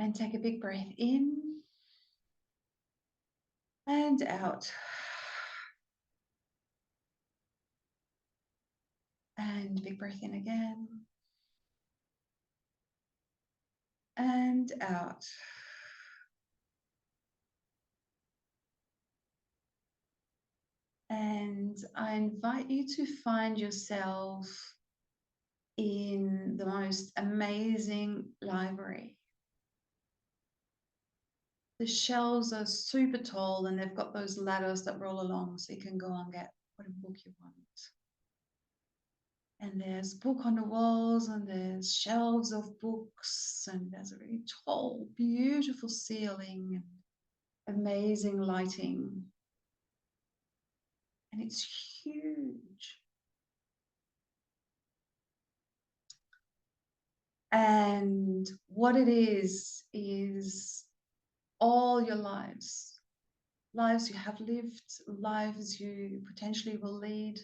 And take a big breath in and out. And big breath in again. And out. And I invite you to find yourself in the most amazing library. The shelves are super tall and they've got those ladders that roll along so you can go and get whatever book you want. And there's book on the walls and there's shelves of books and there's a really tall, beautiful ceiling and amazing lighting. And it's huge. And what it is all your lives you have lived, lives you potentially will lead,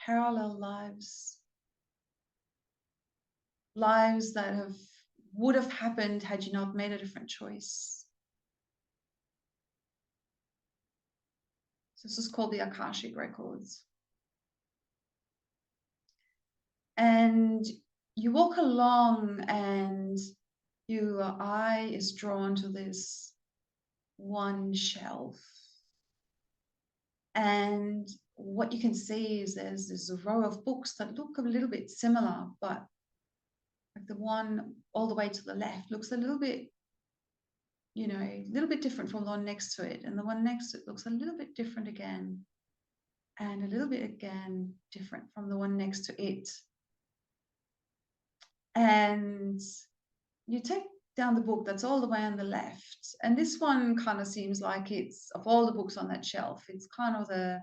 parallel lives that would have happened had you not made a different choice. So this is called the Akashic Records. And you walk along and your eye is drawn to this one shelf. And what you can see is there's a row of books that look a little bit similar, but like the one all the way to the left looks a little bit, a little bit different from the one next to it. And the one next to it looks a little bit different again. And a little bit again different from the one next to it. And you take down the book that's all the way on the left. And this one kind of seems like it's, of all the books on that shelf, it's kind of the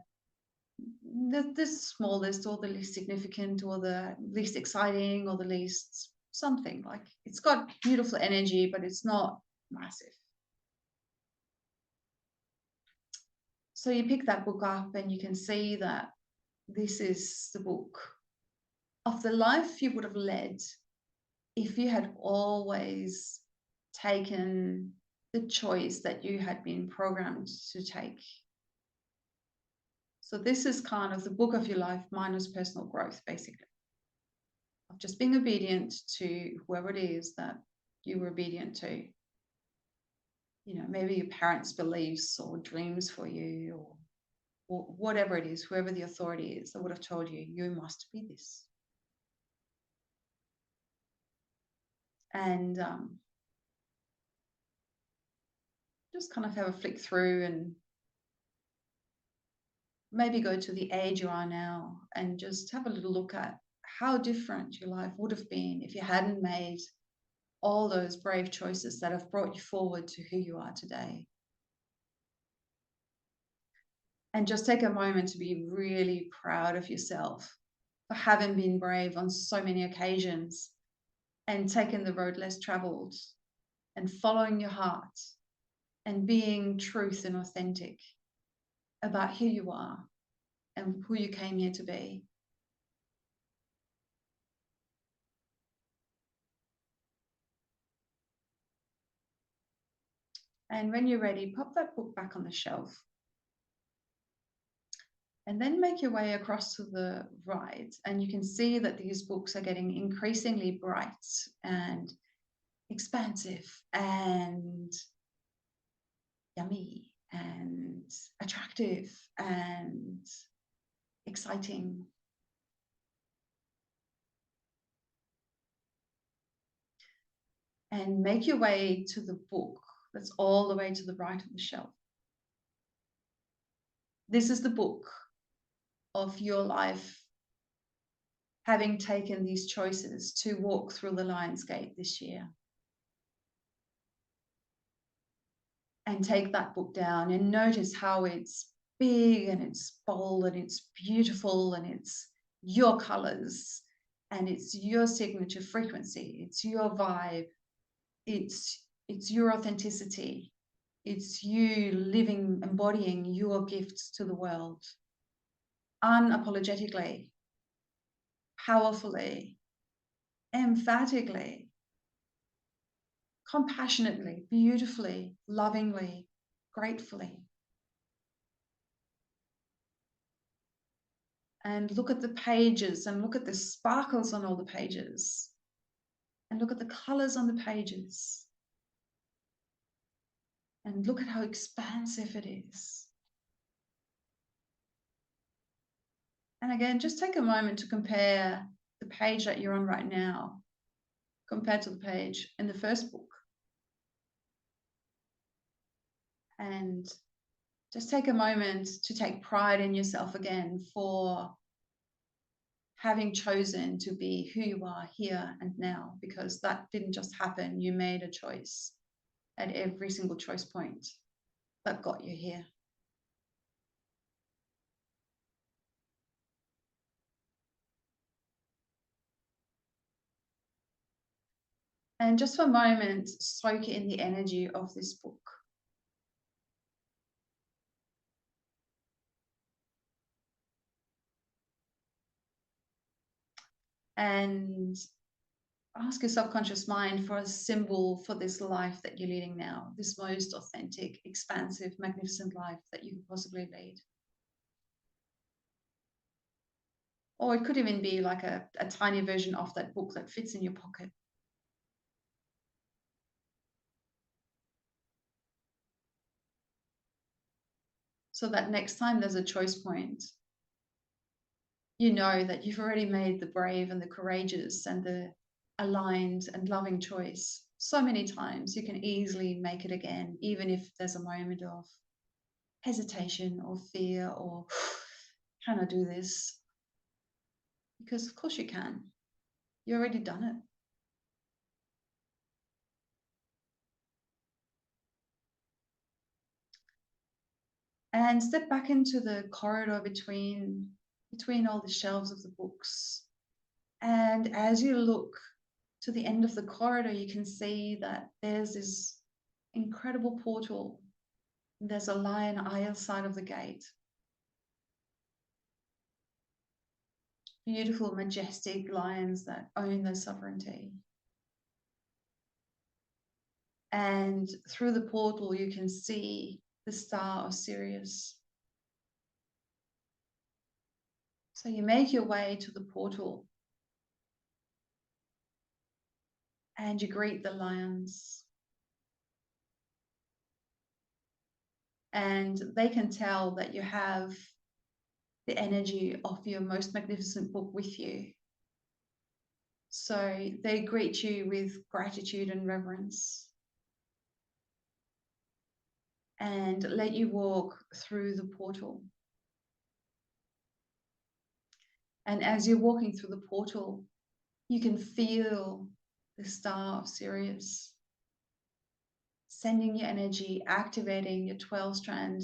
smallest or the least significant or the least exciting or the least something. Like it's got beautiful energy, but it's not massive. So you pick that book up and you can see that this is the book of the life you would have led if you had always taken the choice that you had been programmed to take. So this is kind of the book of your life minus personal growth, basically, of just being obedient to whoever it is that you were obedient to. Maybe your parents' beliefs or dreams for you, or whatever it is, whoever the authority is that would have told you, you must be this. And just kind of have a flick through and maybe go to the age you are now and just have a little look at how different your life would have been if you hadn't made all those brave choices that have brought you forward to who you are today. And just take a moment to be really proud of yourself for having been brave on so many occasions and taking the road less traveled and following your heart and being truth and authentic about who you are and who you came here to be. And when you're ready, pop that book back on the shelf. And then make your way across to the right. And you can see that these books are getting increasingly bright and expansive and yummy and attractive and exciting. And make your way to the book that's all the way to the right of the shelf. This is the book of your life, having taken these choices to walk through the Lion's Gate this year. And take that book down and notice how it's big and it's bold and it's beautiful and it's your colors and it's your signature frequency, it's your vibe, it's your authenticity, it's you living, embodying your gifts to the world unapologetically, powerfully, emphatically, compassionately, beautifully, lovingly, gratefully. And look at the pages and look at the sparkles on all the pages. And look at the colors on the pages. And look at how expansive it is. And again, just take a moment to compare the page that you're on right now compared to the page in the first book. And just take a moment to take pride in yourself again for having chosen to be who you are here and now, because that didn't just happen. You made a choice at every single choice point that got you here. And just for a moment, soak in the energy of this book. And ask your subconscious mind for a symbol for this life that you're leading now, this most authentic, expansive, magnificent life that you could possibly lead. Or it could even be like a tiny version of that book that fits in your pocket. So that next time there's a choice point, you know that you've already made the brave and the courageous and the aligned and loving choice so many times. You can easily make it again, even if there's a moment of hesitation or fear or can I do this? Because of course you can. You already done it. And step back into the corridor between all the shelves of the books. And as you look to the end of the corridor, you can see that there's this incredible portal. There's a lion either side of the gate. Beautiful, majestic lions that own their sovereignty. And through the portal, you can see the star of Sirius. So you make your way to the portal and you greet the lions. And they can tell that you have the energy of your most magnificent book with you. So they greet you with gratitude and reverence and let you walk through the portal. And as you're walking through the portal, you can feel the star of Sirius sending your energy, activating your 12-strand,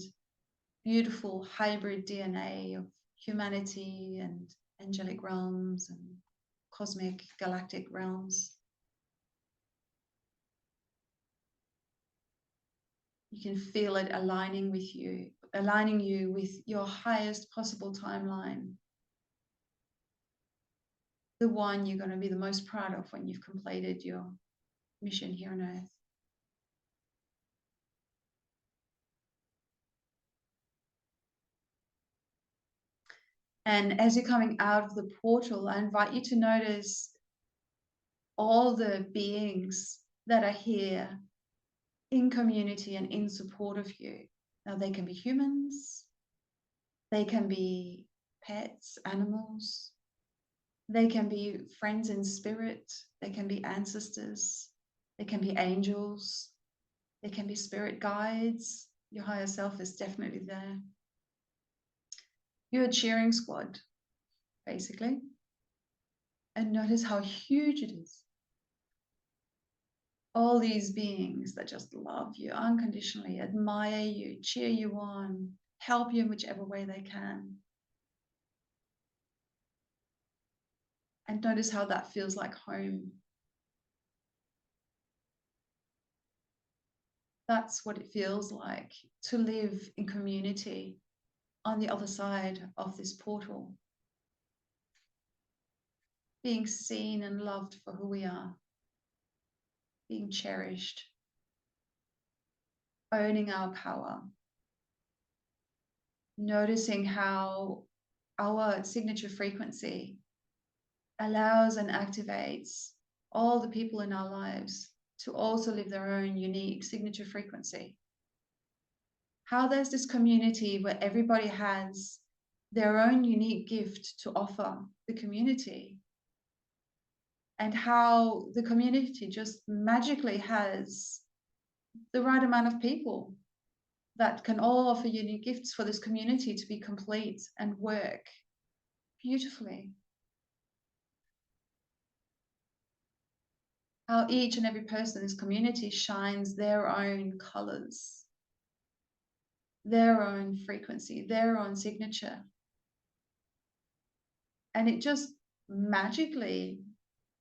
beautiful hybrid DNA of humanity and angelic realms and cosmic galactic realms. You can feel it aligning you with your highest possible timeline, the one you're going to be the most proud of when you've completed your mission here on Earth. And as you're coming out of the portal, I invite you to notice all the beings that are here in community and in support of you. Now, they can be humans, they can be pets, animals, they can be friends in spirit, they can be ancestors, they can be angels, they can be spirit guides. Your higher self is definitely there. You're a cheering squad, basically. And notice how huge it is. All these beings that just love you unconditionally, admire you, cheer you on, help you in whichever way they can. And notice how that feels like home. That's what it feels like to live in community on the other side of this portal. Being seen and loved for who we are. being cherished, owning our power, noticing how our signature frequency allows and activates all the people in our lives to also live their own unique signature frequency. How there's this community where everybody has their own unique gift to offer the community, and how the community just magically has the right amount of people that can all offer unique gifts for this community to be complete and work beautifully. How each and every person in this community shines their own colors, their own frequency, their own signature. And it just magically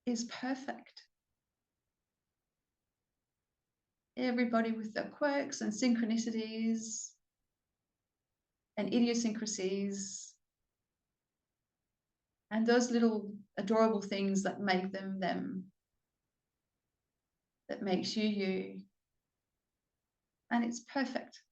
is perfect. Everybody with their quirks and synchronicities and idiosyncrasies, and those little adorable things that make them them, that makes you you. And it's perfect.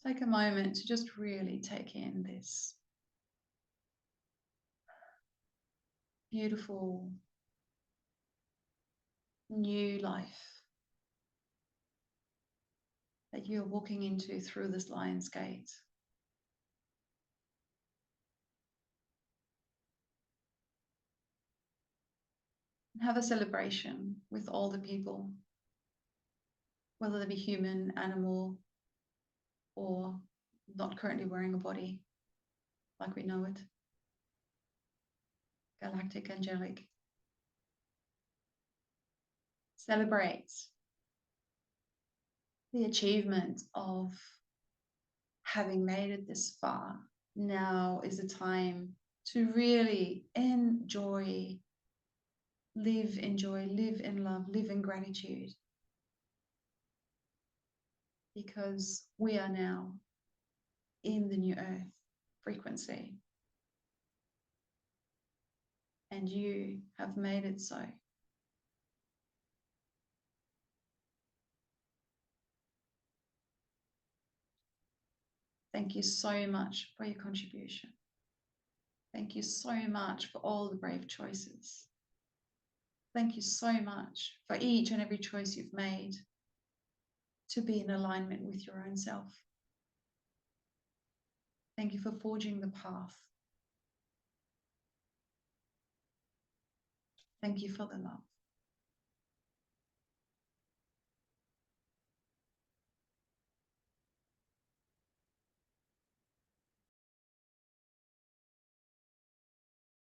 Take a moment to just really take in this beautiful new life that you're walking into through this Lion's Gate. Have a celebration with all the people, whether they be human, animal, or not currently wearing a body like we know it. Galactic, angelic. Celebrate the achievement of having made it this far. Now is the time to really enjoy, live in love, live in gratitude. Because we are now in the new earth frequency. And you have made it so. Thank you so much for your contribution. Thank you so much for all the brave choices. Thank you so much for each and every choice you've made to be in alignment with your own self. Thank you for forging the path. Thank you for the love.